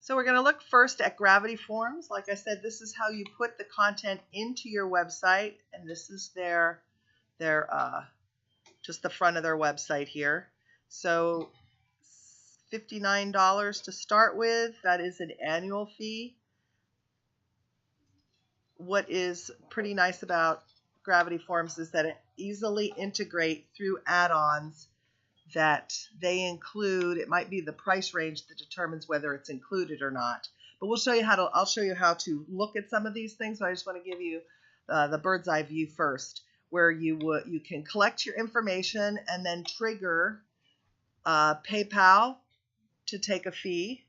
So we're going to look first at Gravity Forms. Like I said, this is how you put the content into your website, and this is their just the front of their website here. So $59 to start with. That is an annual fee. What is pretty nice about Gravity Forms is that it easily integrate through add-ons that they include. It might be the price range that determines whether it's included or not. But we'll show you how to. I'll show you how to look at some of these things. So I just want to give you the bird's eye view first, where you can collect your information and then trigger PayPal to take a fee,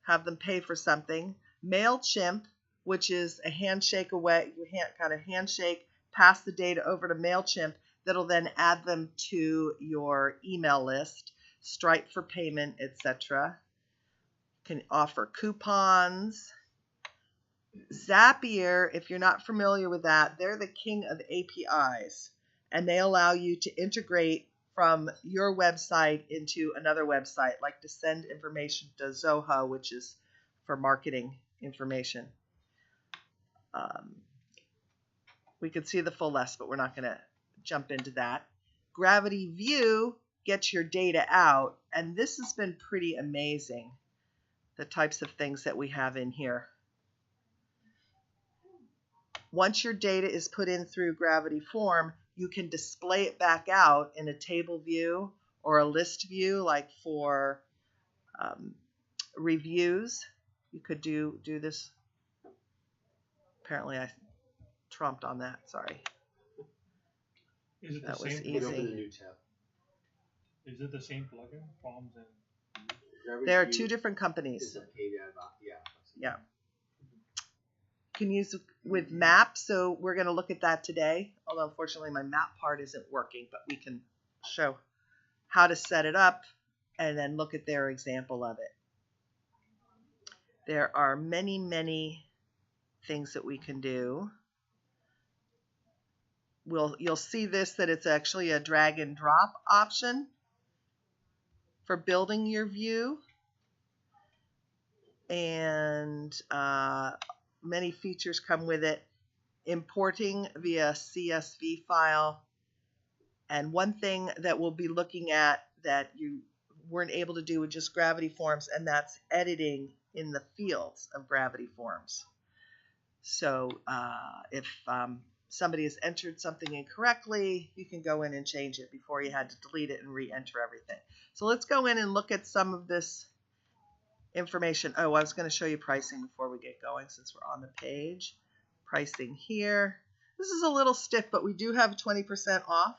have them pay for something. MailChimp, which is a handshake away, you kind of handshake, pass the data over to MailChimp. That'll then add them to your email list. Stripe for payment, etc. Can offer coupons. Zapier, if you're not familiar with that, they're the king of APIs, and they allow you to integrate from your website into another website, like to send information to Zoho, which is for marketing information. We could see the full list, but we're not going to jump into that. Gravity View gets your data out, and this has been pretty amazing, the types of things that we have in here. Once your data is put in through Gravity Form, you can display it back out in a table view or a list view, like for reviews. You could do this. Apparently I trumped on that, sorry. Is it that the was same? easy. Open a new tab. Is it the same plugin? Forms and There are two different companies. Is a paid ad, Yeah. You can use with maps, so we're going to look at that today. Although unfortunately my map part isn't working, but we can show how to set it up and then look at their example of it. There are many, many things that we can do. You'll see this, that it's actually a drag and drop option for building your view, and many features come with it. Importing via CSV file, and one thing that we'll be looking at that you weren't able to do with just Gravity Forms, and that's editing in the fields of Gravity Forms. So if somebody has entered something incorrectly, you can go in and change it before you had to delete it and re-enter everything. So let's go in and look at some of this information. Oh, I was going to show you pricing before we get going since we're on the page. Pricing here. This is a little stiff, but we do have a 20% off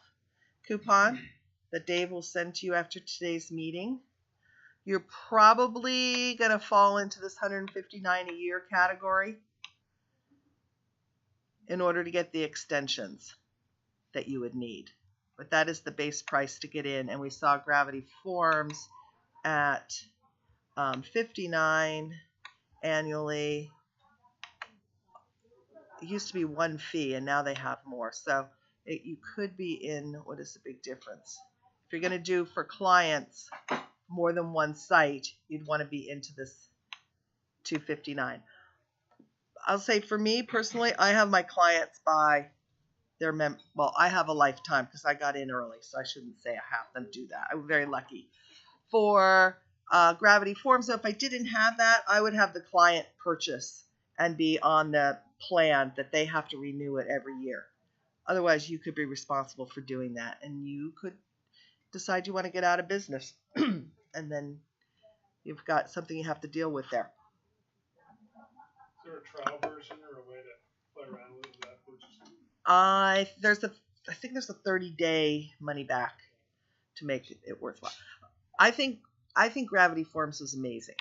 coupon that Dave will send to you after today's meeting. You're probably going to fall into this $159 a year category in order to get the extensions that you would need. But that is the base price to get in. And we saw Gravity Forms at $59 annually. It used to be one fee, and now they have more. So you could be in, what is the big difference? If you're going to do for clients more than one site, you'd want to be into this $259. I'll say for me personally, I have my clients buy their well, I have a lifetime because I got in early, so I shouldn't say I have them do that. I'm very lucky. For Gravity Forms, so if I didn't have that, I would have the client purchase and be on the plan that they have to renew it every year. Otherwise, you could be responsible for doing that, and you could decide you want to get out of business, and then you've got something you have to deal with there. Is there a trial version or a way to play around with that purchase? I think there's a 30-day money back to make it worthwhile. I think Gravity Forms is amazing.